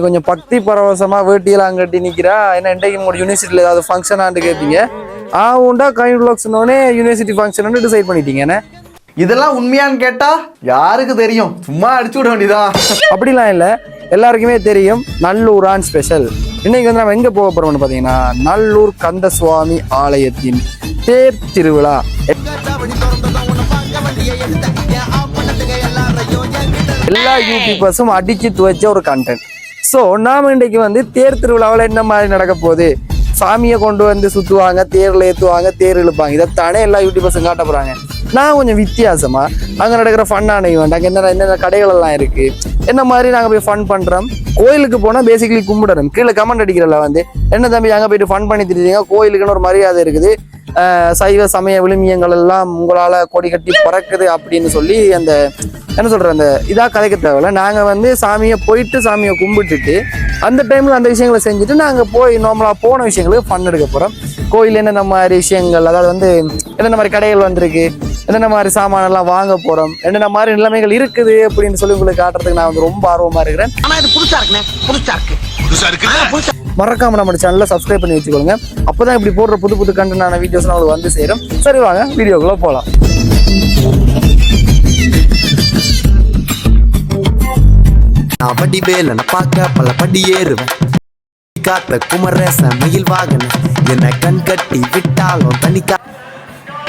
கொஞ்சம் பக்தி பரவசமா வேட்டியெல்லாம் கட்டி நிக்கிறா. ஏன்னா இன்றைக்கு உங்களோட யூனிவர்சிட்டியில ஏதாவது ஃபங்க்ஷன் ஆண்டு கேட்பீங்க. உண்டா கைண்ட் வ்ளாக்ஸ்னோடனே யூனிவர்சிட்டி ஃபங்க்ஷன் டிசைட் பண்ணிட்டீங்கண்ணே. இதெல்லாம் உண்மையான்னு கேட்டா யாருக்கு தெரியும், சும்மா அடிச்சு விட வேண்டியதான். அப்படிலாம் இல்லை, எல்லாருக்குமே தெரியும். Nallur on special. இன்னைக்கு வந்து நம்ம எங்க போக போறோம்னு பாத்தீங்கன்னா நல்லூர் கந்தசுவாமி ஆலயத்தின் தேர் திருவிழா. எல்லா யூடியூபர்ஸும் அடிச்சு துவைச்ச ஒரு கண்டென்ட். ஸோ நாம இன்றைக்கு வந்து தேர் திருவிழாவில் என்ன மாதிரி நடக்க போகுது, சாமியை கொண்டு வந்து சுற்றுவாங்க, தேரில் ஏற்றுவாங்க, தேர் இழுப்பாங்க, இதைத்தானே எல்லா யூடியூபர்ஸும் காட்ட போகிறாங்க. நான் கொஞ்சம் வித்தியாசமா அங்கே நடக்கிற ஃபன்னான ஈவெண்ட், அங்கே என்னென்ன கடைகள் எல்லாம் இருக்குது, என்ன மாதிரி நாங்கள் போய் ஃபன் பண்ணுறோம். கோயிலுக்கு போனால் பேசிக்கலி கும்பிடணும். கீழே கமெண்ட் அடிக்கிறல வந்து என்ன தம்பி அங்கே போயிட்டு ஃபன் பண்ணி தெரியுங்க, கோயிலுக்குன்னு ஒரு மரியாதை இருக்குது, சைவ சமய விழுமியங்கள் எல்லாம் உங்களால் கொடி கட்டி பறக்குது அப்படின்னு சொல்லி அந்த என்ன சொல்கிற அந்த இதாக கதைக்க தேவையில்ல. நாங்கள் வந்து சாமியை போயிட்டு சாமியை கும்பிட்டுட்டு அந்த டைமில் அந்த விஷயங்களை செஞ்சுட்டு நாங்கள் போய் நார்மலாக போன விஷயங்களுக்கு ஃபன் எடுக்க போகிறோம். கோயில் என்னென்ன மாதிரி விஷயங்கள், அதாவது வந்து என்னென்ன மாதிரி கடைகள் வந்திருக்கு, என்னென்ன மாதிரி சாமானெல்லாம் வாங்க போகிறோம், என்னென்ன மாதிரி நிலைமைகள் இருக்குது அப்படின்னு சொல்லி உங்களுக்கு காட்டுறதுக்கு நான் வந்து ரொம்ப ஆர்வமாக இருக்கிறேன். மறக்காம நம்ம சேனலை சப்ஸ்கிரைப் பண்ணி வச்சுக்கோங்க. அப்போதான் இப்படி போடுற புது புது கண்டென்ட்டான வீடியோஸ் நம்மளுக்கு வந்து சேரும். சரி வாங்க வீடியோக்குள்ள போகலாம். நான் வடி வேலை பார்க்க பல படி ஏறுவேன், காத்த குமரேச மயில் வாகன என்ன கண் கட்டி விட்டாலும் தனிக்கா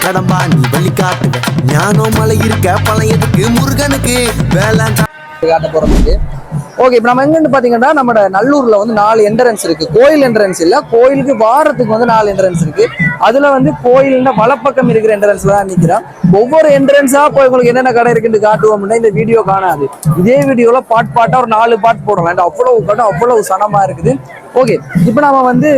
கடம்பா நீ வழி காட்டுவேன். ஞானம் மலை இருக்க பழையதுக்கு முருகனுக்கு வேலை காட்ட போறோம். ஓகே, இப்போ நம்ம எங்கன்னு பாத்தீங்கன்னா நம்ம நல்லூர்ல வந்து 4 என்ட்ரன்ஸ் இருக்கு. கோயில் என்ட்ரன்ஸ் இல்ல, கோயிலுக்கு வாரத்துக்கு வந்து 4 என்ட்ரன்ஸ் இருக்கு. அதுல வந்து கோயில்னா வலப்பக்கம் இருக்கிற என்ட்ரன்ஸ்ல தான் நிக்கிறோம். ஒவ்வொரு என்ட்ரன்ஸா போய் உங்களுக்கு என்னென்ன கடை இருக்குன்னு காட்டுவோம்னா இந்த வீடியோ காணாது. இதே வீடியோல பாட்டா ஒரு 4 பாட் போடுறோம். அவ்வளவு கடை அவ்வளவு சனமா இருக்குது. ஓகே, இப்போ நம்ம வந்து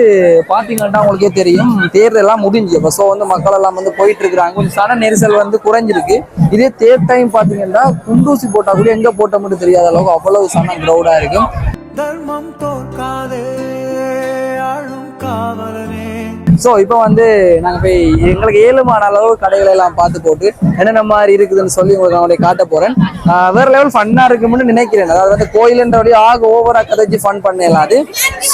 பாத்தீங்கன்னா உங்களுக்கே தெரியும் தேர்தல் எல்லாம் முடிஞ்சு. இப்போ ஸோ வந்து மக்கள் எல்லாம் வந்து போயிட்டு இருக்கிறாங்க. கொஞ்சம் சன நெரிசல் வந்து குறைஞ்சிருக்கு. இதே தேர் டைம் பாத்தீங்கன்னா குண்டூசி போட்டா கூட எங்க போட்ட மட்டும் தெரியாத அளவுக்கு அவ்வளவு சனம் கிரௌடா இருக்கும். தர்மம் தோற்காதே ஆளும் காவலனே. ஸோ இப்போ வந்து நாங்கள் போய் எங்களுக்கு ஏழுமான அளவு கடைகளை எல்லாம் பார்த்து போட்டு என்னென்ன மாதிரி இருக்குதுன்னு சொல்லி உங்களுக்கு அவங்களுடைய காட்ட போறேன். வேற லெவல் ஃபன்னா இருக்கும்னு நினைக்கிறேன். அதாவது வந்து கோயிலுன்றபடியே ஓவரா கதைச்சு ஃபன் பண்ணலாம் அது.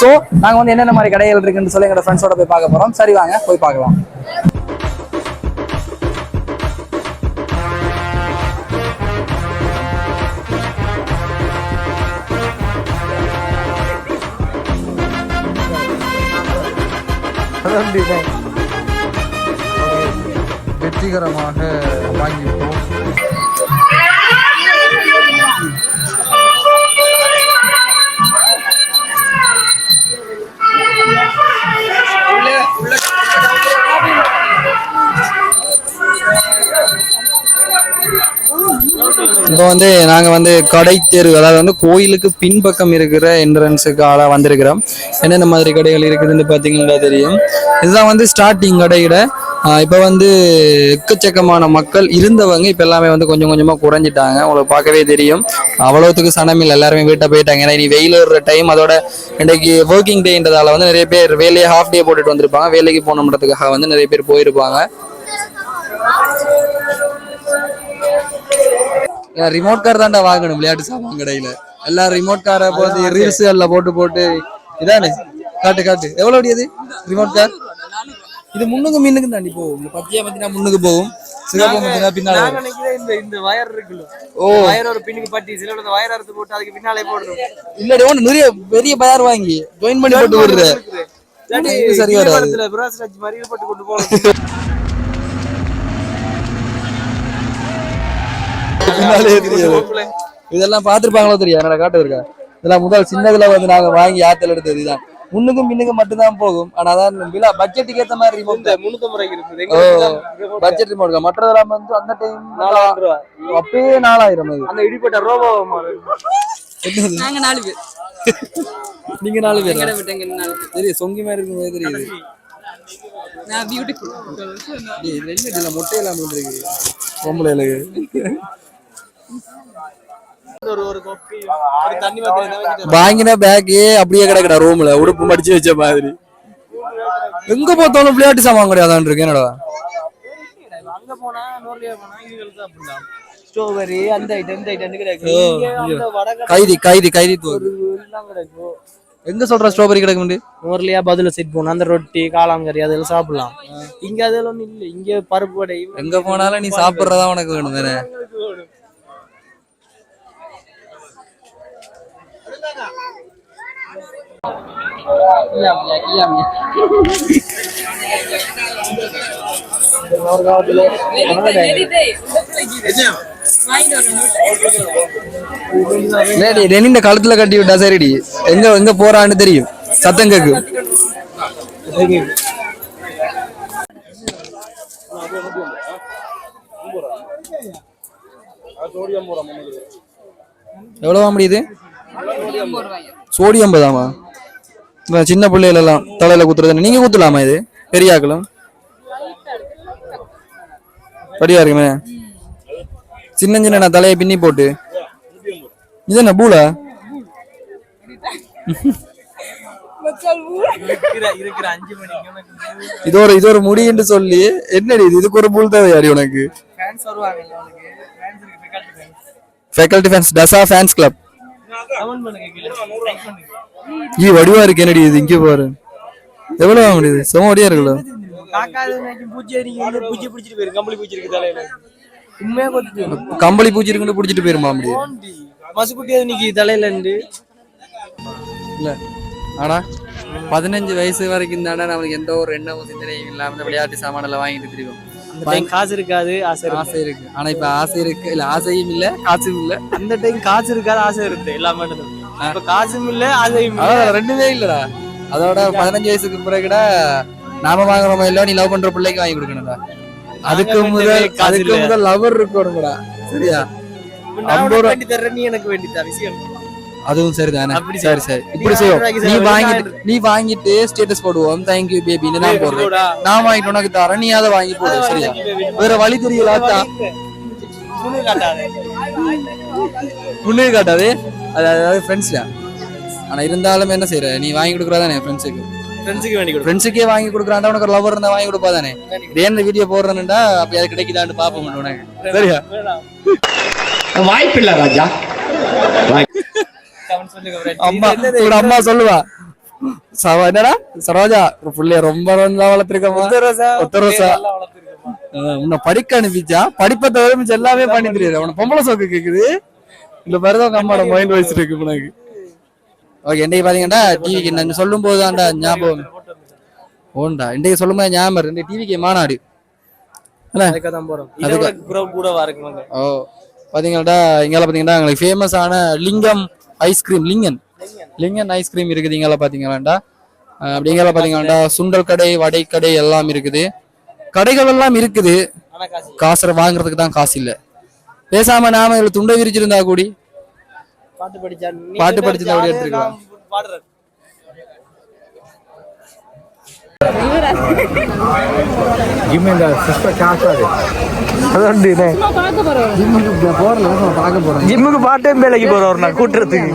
ஸோ நாங்கள் வந்து என்னென்ன மாதிரி கடைகள் இருக்குன்னு சொல்லி எங்களோட ஃப்ரெண்ட்ஸோட போய் பார்க்க போறோம். சரி வாங்க போய் பார்க்கலாம். வெற்றிகரமாக வாங்கிவிட்டோம். இப்போ வந்து நாங்கள் வந்து கடை தெரு, அதாவது வந்து கோயிலுக்கு பின்பக்கம் இருக்கிற என்ட்ரன்ஸுக்காக வந்திருக்கிறோம். என்னென்ன மாதிரி கடைகள் இருக்குதுன்னு பார்த்தீங்கன்னா தெரியும். இதுதான் வந்து ஸ்டார்டிங் கடையிட. இப்போ வந்து எக்கச்சக்கமான மக்கள் இருந்தவங்க இப்போ எல்லாமே வந்து கொஞ்சம் கொஞ்சமாக குறைஞ்சிட்டாங்க. உங்களுக்கு பார்க்கவே தெரியும் அவ்வளோத்துக்கு சனமில்லை, எல்லாருமே வீட்டை போயிட்டாங்க. ஏன்னா இனி வெயில் வர்ற டைம், அதோட இன்றைக்கு ஒர்க்கிங் டேன்றதால வந்து நிறைய பேர் வேலையை ஹாஃப் டே போட்டுட்டு வந்திருப்பாங்க. வேலைக்கு போகணுன்றதுக்காக வந்து நிறைய பேர் போயிருப்பாங்க. ரிமோட் கார் தான்டா வாங்கணும் விளையாட்டு சாமான் கடையில. எல்லாரும் ரிமோட் காரை போட்டு ரீல்ஸ் எல்லாம் போட்டு இதானே காட்டு எவ்வளவு அது ரிமோட் கார். இது முன்னுக்கு மின்னுக்கு தாண்டி போகும். இந்த பச்சையா பத்தினா முன்னுக்கு போகும், சிவப்பு பத்தினா பின்னால. இந்த வயர் இருக்குல்ல, வயர் ஒரு பின்னுக்கு பட்டி சில வயர் அறுத்து போட்டு அதுக்கு பின்னாலே போடுறோம். இல்ல ஒண்ணு நிறைய பெரிய பயர் வாங்கி ஜாயின் பண்ணி போட்டு விடுற சரி வராது. பிராஸ்ராஜ் மாதிரி போட்டு கொண்டு போறோம். இதெல்லாம் பாத்துருப்பாங்களோ தெரியும். என்னோட காட்டு இருக்கா இதெல்லாம் முதல் சின்னதுல வந்து நாங்க வாங்கி ஆத்தல் எடுத்தது. இதுதான் முன்னுக்கும் பின்னுக்கும் மட்டும்தான் போகும். ஆனா அதான் பட்ஜெட்டுக்கு ஏத்த மாதிரி ரிமோட் 350 பட்ஜெட் ரிமோட். மற்றதெல்லாம் வந்து அந்த டைம் 4000 ரூபாய், அப்பயே 4000. அந்த இடிப்பட்ட ரோபோ நாங்க 4 பேர். நீங்க 4 பேர் தெரியும், சொங்கி மாதிரி இருக்கும் தெரியுது. நான் பியூட்டிஃபுல் இதுல மொட்டையெல்லாம் இருக்கு பொம்பளைகளுக்கு. வாங்கின பேக்கு அப்படியே கிடக்குடா ரூம்ல, உடுப்பு மடிச்சு வச்ச மாதிரி. எங்க பார்த்தாலும் விளையாட்டு சாமான் கிடையாதான் இருக்கு. என்னடா ஸ்ட்ராபெரி அந்த ஐட்டம் இந்த ஐட்டம் கிடைக்கும். ஓ, இங்க அந்த வடகடை கைதி தூக்கு. எல்லாம் கிடைக்கும். எங்க சொல்ற ஸ்ட்ராபெரி கிடைக்கும்? ஊர்லயா பதில செட் போன அந்த ரொட்டி காளாங்கறி அதெல்லாம் சாப்பிடலாம். இங்க அதெல்லாம் ஒண்ணும் இல்ல. இங்க பருப்பு வடை எங்க போனாலும் நீ சாப்பிடுறதா உனக்கு வேணும் தானே? இந்த கழுத்துல கட்டி விட்டா சரிடி. எங்க எங்க போறான்னு தெரியும். சத்தம் கேக்கு. எவ்வளவா முடியுது? சோடியம் பதாமா? சின்ன பிள்ளைகள் எல்லாம் தலையில குத்துறது. நீங்க குத்தலாமா? இது பெரியாக்களும் படியா இருக்குமே. சின்ன சின்ன தலையை பின்னி போட்டு இது என்ன பூலா? இது ஒரு முடி என்று சொல்லி என்னடி இதுக்கு ஒரு பூல் தேவையாடி உனக்கு? Faculty fans tussar fans club வடிவா இருக்கு. என்னடி இது? இங்க பாரு எவ்வளவு வாங்க முடியுது? சும்மா வடியா இருக்குல்ல. கம்பளி பூச்சி இருக்குன்னு புடிச்சிட்டு போயிருமா முடியும் தலையில இருந்து இல்ல. ஆனா 15 வயசு வரைக்கும் தானே நம்மளுக்கு எந்த ஒரு எண்ணமும் சிந்தனையும் இல்லாம விளையாட்டு சாமான எல்லாம் வாங்கிட்டு தெரியும். காசு இருக்காது, ஆசை இருக்கு. ஆனா இப்ப ஆசை இருக்கு இல்ல, ஆசையும் இல்ல காசும் இல்ல. அந்த டைம் காசு இருக்காது, ஆசை இருக்கு எல்லாமே. இப்ப காசும் இல்ல ஆசையும் ரெண்டுமே இல்லடா. அதோட 15 வயசுக்கு பிறகுடா நாம வாங்குறோமோ இல்ல, நீ லவ் பண்ற பிள்ளைக்கு வாங்கி கொடுக்கணும்டா. அதுக்கு முதல் லவர் இருக்கணும்டா. சரியா? 50 ரூபா நீ எனக்கு வேண்டியதா விஷயம். அதுவும் சரிதானே. சரி சரி, இப்படி செய்வோம். நீ வாங்கிட்டு ஸ்டேட்டஸ் போடுவோம், தேங்க்யூ பேபின்னு நான் போடுறேன். நான் வாங்கிட்டு உனக்கு தரேன், நீ அதை வாங்கி போடு. சரியா? வேற வழி தெரியலாத்தா. முன்னே காட்டாது. அதாவது ஃப்ரெண்ட்ஸ்ல. ஆனா இருந்தாலும் என்ன செய்யற, நீ வாங்கி கொடுக்குறதானே ஃப்ரெண்ட்ஸுக்கே வாங்கி கொடுக்குறாண்டா. உனக்கு ஒரு லவர் இருந்தா வாங்கி கொடுப்பா தானே. இந்த வீடியோ போடுறேன்டா அப்படி அது கிடைக்குதான்னு பாப்போம் உனக்கு. சரியா? வாய்ப்பில்லை ராஜா. அம்மா சொல்லுவா என்னடா சரோஜா புள்ளைய ரொம்ப வளர்த்திருக்கமா. உன்னை படிக்க அனுப்பிச்சா படிப்பை தவிர மிச்சம் எல்லாமே பண்ணி தெரியாது. உன பொம்பளை சோக்கு கேக்குது. இந்த மாதிரிதான் அம்மாவோட மைண்ட் வாய்ஸ் இருக்கு உனக்கு. ஓகே, இன்னைக்கு பாத்தீங்கன்னா டிவிக்கு நான் சொல்லும் போதுதான்டா ஞாபகம் ஓண்டா. இன்னைக்கு சொல்லும் போது ஞாபகம் இந்த டிவிக்கு மாநாடு. ஓ பாத்தீங்கன்னாடா இங்கால பாத்தீங்கன்னா எங்களுக்கு ஃபேமஸ் ஆன லிங்கம் ஐஸ்கிரீம், லிங்கன் ஐஸ்கிரீம் இருக்குது. இங்கால பாத்தீங்களாண்டா அப்படிங்கால பாத்தீங்களாண்டா சுண்டல் கடை, வடை கடை எல்லாம் இருக்குது. கடைகள் எல்லாம் இருக்குது. காசு வாங்குறதுக்கு தான் காசு இல்ல. பேசாம நாம இதுல துண்டை விரிச்சிருந்தா கூடி பாட்டு படிச்சிருந்தா கூட எடுத்துக்கலாம். ஜிம்முக்கு பார்ட் டைம் வேலைக்கு போறோம் நான் கூட்டுறதுக்கு.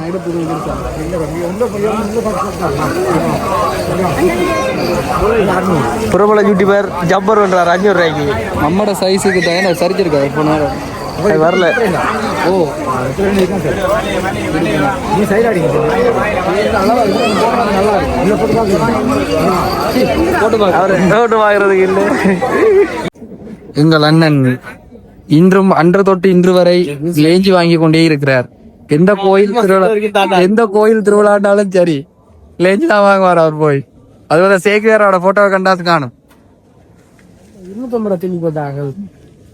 பிரபல யூடியூபர் ஜப்பர் பண்றாரு 500 ரூபாய்க்கு. நம்மட சைஸுக்கு தான் சரிச்சிருக்காரு இப்போ நேரம் வரல. ஓ நீ சைடு அடிக்க எங்கள் அண்ணன் இன்றும் அன்று தொட்டு இன்று வரை லேஞ்சி வாங்கி கொண்டே இருக்கிறார். எந்த கோயில் திருவிழாண்டாலும் சரி லேஞ்சி தான் வாங்குவார் அவர் போய். அதுவரை சேக்கியாரோட போட்டோவை கண்டாது காணும்.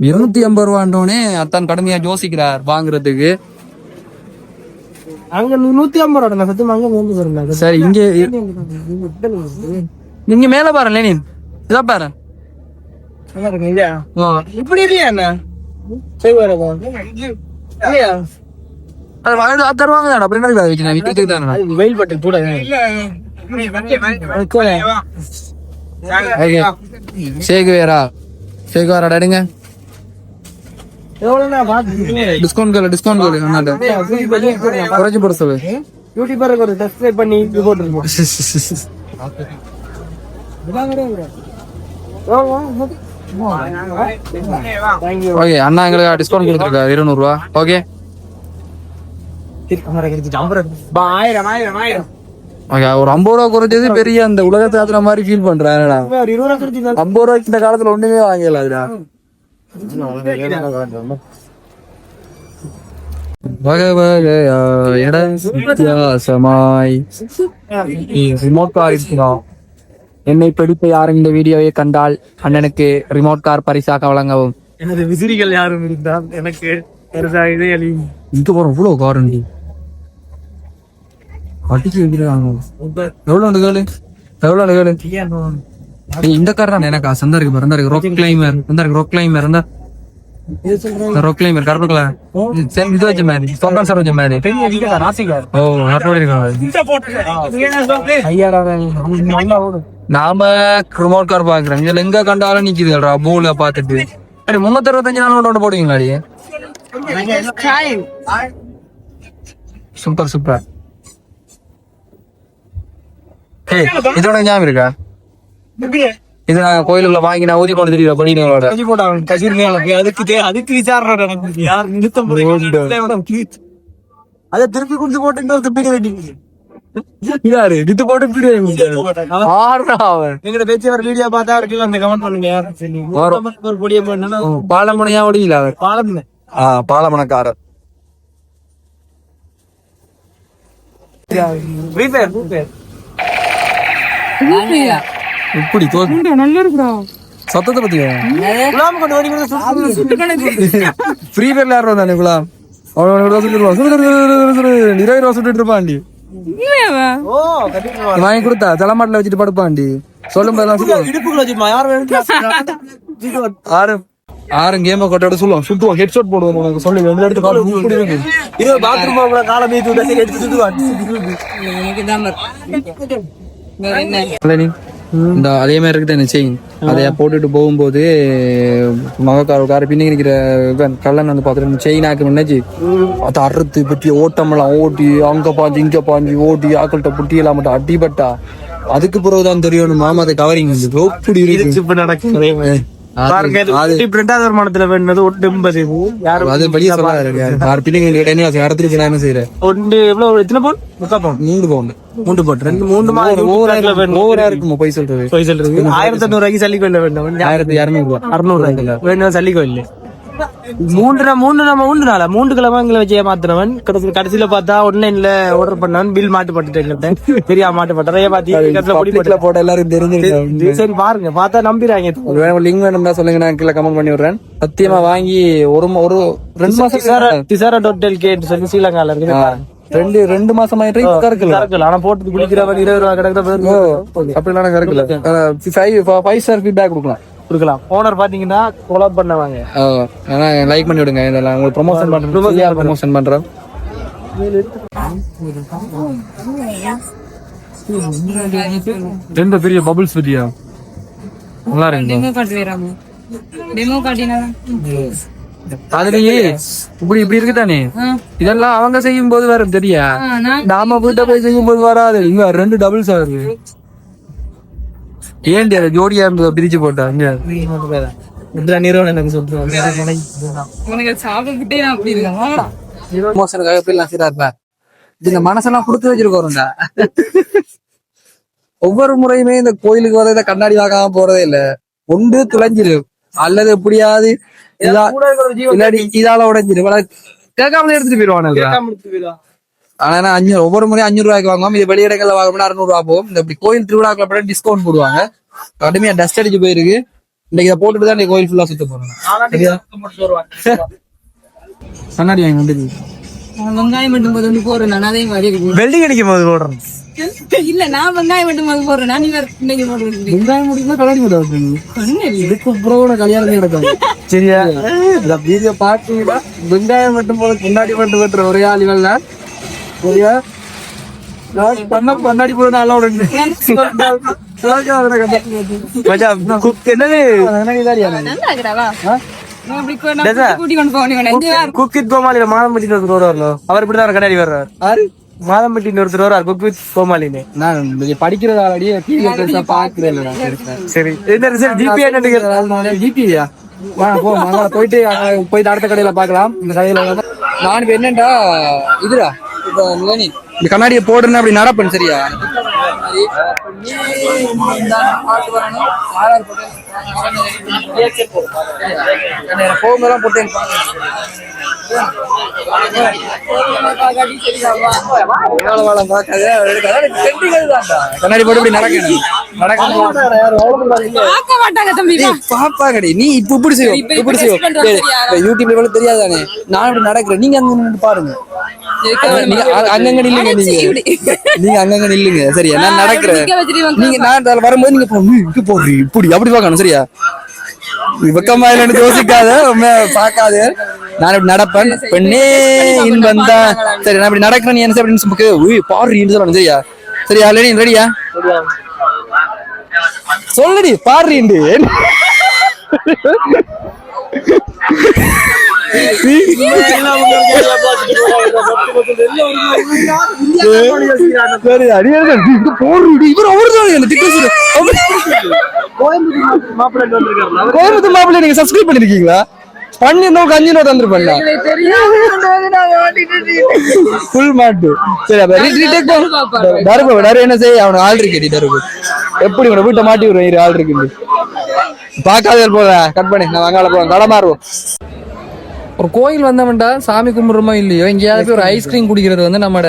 250 ரூபாண்டோனே அத்தான் கடுமையா யோசிக்கிறார் வாங்குறதுக்கு. அங்க 150 ரூபா சத்தியமா அங்க. சரி, இங்க நீங்க மேல பாரு லேனின், இதா பாரு இப்படி இல்லையா என்ன தருவாங்க. அப்படி வெயில் பட்டு கூட சேகுவேரா எடுங்க. டிஸ்கவுண்ட் குறைச்சு போட சொல்லு. யூடியூபருக்கு ஒரு சப்ஸ்கிரைப் பண்ணி போட்டுருக்கோம். ஓகே அண்ணா எங்களுக்கு டிஸ்கவுண்ட் கொடுத்துருக்காரு 200 ரூபா. ஓகே ஓகே ஒரு 50 ரூபா குறைச்சது பெரிய அந்த உலகத்தை ஆத்துற மாதிரி ஃபீல் பண்றேன். 50 ரூபாய்க்கு இந்த காலத்துல ஒண்ணுமே வாங்கல. அதுடா வகை வகையா இடம் வித்தியாசமாய் ரிமோட் கார் இருக்கிறோம். என்னை பிடித்த யாரும் இந்த வீடியோவை கண்டால் அண்ணனுக்கு ரிமோட் கார் பரிசாக வழங்கவும். எனது விசிறிகள் யாரும் இருந்தால் எனக்கு இங்க போறோம் இவ்வளவு கார் உண்டு. அடிச்சு வைக்கிறாங்க. எவ்வளவு கேளு இந்த கார் தான் எனக்கு சந்தா இருக்கு பாரு. இருக்கு ராக் கிளைமர், ராக் கிளைமர் இருந்தா ராக் கிளைமர் கருப்பு கலர் சேம் இது வச்ச மாதிரி சொந்தம் சார் வச்ச மாதிரி. ஓ ஹார்ட் இருக்காங்க. நாம ரிமோட் கார் பாக்குறோம். இதுல எங்க கண்டாலும் நிக்குதுடா பூல பாத்துட்டு. 365 நாள் போடுவீங்களா? Super super. இதோட ஞாபகம் இருக்கா? இது நாங்க கோயிலுக்குள்ள வாங்கி நான் ஊதி கொண்டு தெரியும் பண்ணிங்களோட அதுக்கு விசாரணை அதை திருப்பி குடிச்சு போட்டு யாரு இது போட்டு வீடியோ பார்த்தா அந்த கமெண்ட் பண்ணுங்க. பாலமனையா ஒடியில பாலமணக்காரர் இப்படி நல்லா இருக்குடா சத்தத்தை பத்தியா ஃப்ரீ ஃபயர்ல யாரும் தானே குலாம் 20 ரூபா சுட்டு இருப்பாண்டி வாங்கி கொடுத்தா தலைமாட்டில வச்சுட்டு படுப்பாண்டி சொல்லும் ஆறு கேம கொட்டோட சொல்லுவோம் சுட்டுவோம் ஹெட் ஷாட் போடுவோம் உனக்கு சொல்லி ரெண்டு இடத்து பாத்ரூம் காலம் இந்த அதே மாதிரி இருக்குது என்ன செயின் அதைய போட்டுட்டு போகும்போது மகக்கார பின்னாடி இருக்கிற கல்லன் வந்து பாத்துட்டு செயின் ஆக்கு முன்னாச்சு அதை அறுத்து பற்றி ஓட்டமெல்லாம் ஓட்டி அங்க பாஞ்சு இங்க பாஞ்சு ஓட்டி ஆக்கள்கிட்ட புட்டி எல்லாம் மட்டும் அடிபட்டா அதுக்கு பிறகுதான் தெரியும் மாமா அதை கவரிங் வருமானத்துல வேண்டது ஒட்டு 80 அது வெளியே சொல்லாரு இடத்துக்கு என்ன செய்யறேன் ஒன்று எவ்வளவு எத்தனை பவுன் 3 பவுன் 3 பவுன் 3 இருக்குமா போய் சொல்றது 1500 ரூபாய்க்கு சல்லி கோயில் வேண்டும் 1200 வேணும் சல்லி கோயில் 3 கிழமை வச்சு ஏமாத்துறவன் கடைசியில பார்த்தா ஆன்லைன்ல ஆர்டர் பண்ணவன் பில் மாட்டுப்பட்டு பெரிய மாட்டுப்பட்ட பாத்தி போட எல்லாரும் தெரிஞ்சு சரி பாருங்க பார்த்தா நம்பிடுறாங்க. லிங்க் வேணும்னா சொல்லுங்க நான் கீழே கமெண்ட் பண்ணி விடுறேன். சத்தியமா வாங்கி ஒரு 2 மாசம் திசாரா டோட்டல் கேட்டு சொல்லி ஸ்ரீலங்கால இருக்கு 2 மாசம் ஆயிட்டு ஆனா போட்டு குளிக்கிறவன் 20 ரூபா கிடக்குற அப்படிலாம் கறக்கல 5 ஸ்டார் ஃபீட்பேக் கொடுக்கலாம். ஓனர் பாத்தீங்கன்னா கொலாப் பண்ணவாங்க லைக் பண்ணி விடுங்க. இதெல்லாம் உங்களுக்கு ப்ரொமோஷன் பண்றோம். ரெண்டு பெரிய பபிள்ஸ் வீடியோ நல்லா இருக்கு. அதுலயே இப்படி இருக்குதானே இதெல்லாம் அவங்க செய்யும் போது வேற தெரியா நாம வீட்டை போய் செய்யும் போது வராது. இங்க 2 டபுள்ஸ் ஆகுது. ஏன்டி அதை ஜோடியா இருந்ததை பிரிச்சு போட்டா இந்த மனசெல்லாம் கொடுத்து வச்சிருக்கோம்டா. ஒவ்வொரு முறையுமே இந்த கோயிலுக்கு வர கண்ணாடி வாங்காம போறதே இல்ல. ஒன்று துளைஞ்சிரு அல்லது எப்படியாவது இதால உடைஞ்சிரு கேட்காமலே எடுத்துட்டு போயிடுவான். ஆனா ஒவ்வொரு முறையும் 500 ரூபாய்க்கு வாங்குவோம். இது வெளியிடங்கள்ல வாங்கணும்னா 600 ரூபா போகும். இந்த இப்படி கோயில் திருவிழாக்களை போட டிஸ்கவுண்ட் போடுவாங்க. கடுமையா டஸ்ட் அடிச்சு போயிருக்கு. இன்னைக்கு இதை போட்டுட்டு தான் கோயில் ஃபுல்லா சுத்த போறோம். கண்ணாடி வாங்கி வந்துருக்கு. வெங்காயம் மட்டும் போது போறேன் வெல்டிங் அடிக்கும் போது போடுறேன் இல்ல நான் வெங்காயம் மட்டும் போது போடுறேன். வெங்காயம் மட்டும் கல்யாணம் போடுறேன். இதுக்கு அப்புறம் கல்யாணம் நடக்கும் சரியா? இந்த வீடியோ பாத்தீங்கன்னா வெங்காயம் மட்டும் போல முன்னாடி மட்டும் வெட்டுற ஒரே ஆளுகள் தான் சரியா? பண்ணாடி போட அவர் இப்படிதான் கண்ணாடி வர்றாரு. மாதம்பட்டின்னு ஒருத்தர் வர குக் வித் கோமாளின்னு. நான் படிக்கிறது ஆல்ரெடி பெருசா பாக்குறேன். சரி என்ன ரிசல்ட் ஜிபி என்ன ஜிபியா போயிட்டு அடுத்த கடையில பாக்கலாம். இந்த கடையில நான் இப்ப என்னண்டா இதுடா இப்ப நீ இந்த கண்ணாடியை போடுறேன்னு அப்படி நடப்பேன் சரியா. போகும்போதெல்லாம் போட்டேன் கண்ணாடி போட்டு இப்படி நடக்கணும் பாப்பா கடை. நீ இப்ப இப்படி செய்வோம் இப்படி செய்வோம் யூடியூப்ல இவ்வளவு தெரியாதானே. நான் இப்படி நடக்கிறேன், நீங்க அங்க நின்று பாருங்க. அங்கங்க நில்லுங்க, நீங்க அங்கங்க நில்லுங்க சரியா. நான் நடக்கிறேன், நீங்க நான் வரும்போது நீங்க போடுறீ இப்படி அப்படி பார்க்கணும் சரியா. வெக்கமா இல்லைன்னு யோசிக்காத, பாக்காத. நான் இப்படி நடப்பேன் பெண்ணே இன்பம் தான் சரி. நான் இப்படி நடக்கிறேன், நீ என்ன அப்படின்னு பாடுறீன்னு சொல்லணும் சரியா. சரியா ரெடி ரெடியா சொல்லுடி பாடுறீண்டு. கோயம்புத்தூர் மாப்பிள்ளை நீங்க சப்ஸ்கிரைப் பண்ணிருக்கீங்களா? பண்ணிருந்தோம் கஞ்சி நோட் வந்துருப்பேன் ஃபுல் மாட்டு. சரி என்ன செய்ய அவனுக்கு ஆள் இருக்கு டருக்கு எப்படி உன வீட்டை மாட்டி விடுவேன் ஆள் இருக்கு பாக்காத போத கட் பண்ணி நான் அங்கால போவேன் கடை மாறுவோம். ஒரு கோயில் வந்தவன்டா சாமி கும்பிடுறோமோ இல்லையோ எங்கேயாவது ஒரு ஐஸ்கிரீம் குடிக்கிறது வந்து நம்மட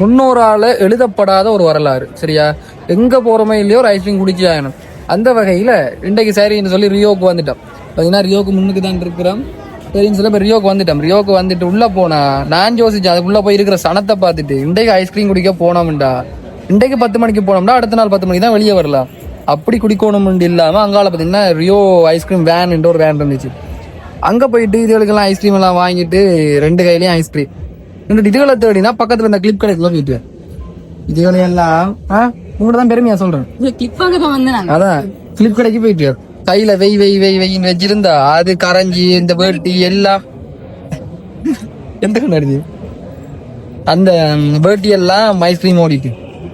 முன்னோரால எழுதப்படாத ஒரு வரலாறு சரியா. எங்க போறோமோ இல்லையோ ஒரு ஐஸ்கிரீம் குடிச்சு ஆகணும். அந்த வகையில இன்றைக்கு சரின்னு சொல்லி ரியோக்கு வந்துட்டோம். பார்த்தீங்கன்னா ரியோக்கு முன்னுக்கு தான் இருக்கிறோம் சரின்னு சொல்லி இப்போ ரியோக்கு வந்துட்டோம். ரியோக்கு வந்துட்டு உள்ள போனா நான் யோசிச்சேன் அதுக்குள்ள போய் இருக்கிற சனத்தை பார்த்துட்டு இன்றைக்கு ஐஸ்கிரீம் குடிக்க போனோம்டா. இன்றைக்கு 10 மணிக்கு போனோம்னா அடுத்த நாள் 10 மணிக்கு தான் வெளியே வரலாம். அப்படி குடிக்கணும் இல்லாம அங்கால பார்த்தீங்கன்னா ரியோ ஐஸ்கிரீம் வேன் ஒரு வேன் இருந்துச்சு. அங்க போயிட்டு இதுகளுக்கெல்லாம் ஐஸ்கிரீம் எல்லாம் வாங்கிட்டு 2 கையிலயும் ஐஸ்கிரீம் 2 இதுகளை தேடினா பக்கத்துல இந்த கிளிப் கடைக்குள்ள போயிட்டு இதுகளையெல்லாம் உங்கள்கிட்ட தான் பெருமையா சொல்றேன். அதான் கிளிப் கடைக்கு போயிட்டு கையில வெயின்னு வச்சிருந்தா அது கரைஞ்சி இந்த வேட்டி எல்லாம் எந்த கண்ணாடி அந்த வேட்டி எல்லாம் ஐஸ்கிரீம் ஓடிட்டு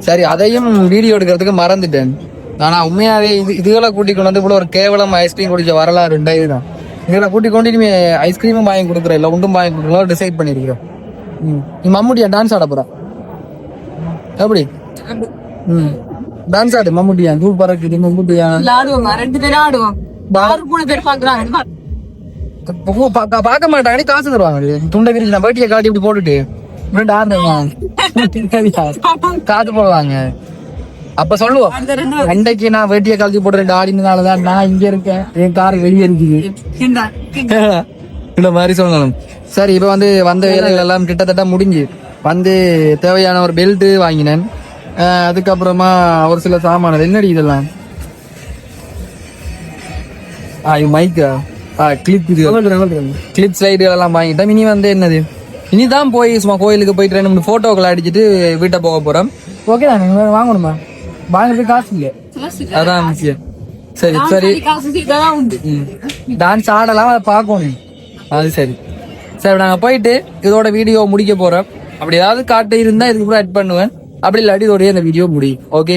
சரி அதையும் வீடியோ எடுக்கிறதுக்கு மறந்துட்டேன். ஆனா உண்மையாவே இதுகளை கூட்டிக் கொண்டு வந்து கூட ஒரு கேவலம் ஐஸ்கிரீம் குடிச்ச வரலாறு இதுதான். இதுகளை கூட்டிக் கொண்டு இனிமே ஐஸ்கிரீமும் வாங்கி கொடுக்குறேன் இல்ல உண்டும் வாங்கி கொடுக்குறோம் டிசைட் பண்ணிருக்கிறோம். நீ மம்முட்டியா டான்ஸ் ஆட போறா எப்படி? டான்ஸ் ஆடு மம்முட்டியா தூள் பறக்குது மம்முட்டியா பார்க்க மாட்டாங்க காசு தருவாங்க. துண்டை விரிச்சு நான் வேட்டியை காட்டி இப்படி போட்டுட்டு காசு போடுவாங்க. அப்ப சொல்லுவோம் அன்றைக்கு நான் வேட்டியை கழட்டி போட்டு 2 ஆடினாலதான் நான் இங்க இருக்கேன் என் கார் வெளியே இருக்குது இந்த மாதிரி சொல்லணும். சரி இப்ப வந்து வந்த வேலைகள் எல்லாம் கிட்டத்தட்ட முடிஞ்சு வந்து தேவையான ஒரு பெல்ட் வாங்கினேன். அதுக்கப்புறமா ஒரு சில சாமான் என்னடி இதெல்லாம் மைக்கா கிளிப் கிளிப் ஸ்லைடுகள் எல்லாம் வாங்கிட்டேன். இனி வந்து என்னது இனிதான் போய் சும்மா கோயிலுக்கு போயிட்டு 2 போட்டோக்களை அடிச்சுட்டு வீட்டை போக போறோம். ஓகே தான் வாங்கணுமா வாங்குறது காசு இல்ல அதான் விஷயம். சரி சரி டான்ஸ் ஆடலாம் அதை பார்க்கணும் அது சரி. சரி நாங்க போயிட்டு இதோட வீடியோ முடிக்க போறோம். அப்படி ஏதாவது காட்டு இருந்தா இதுக்கு கூட ஆட் பண்ணுவேன். அப்படி இல்லாட்டி இதோடய இந்த வீடியோ முடியும். ஓகே.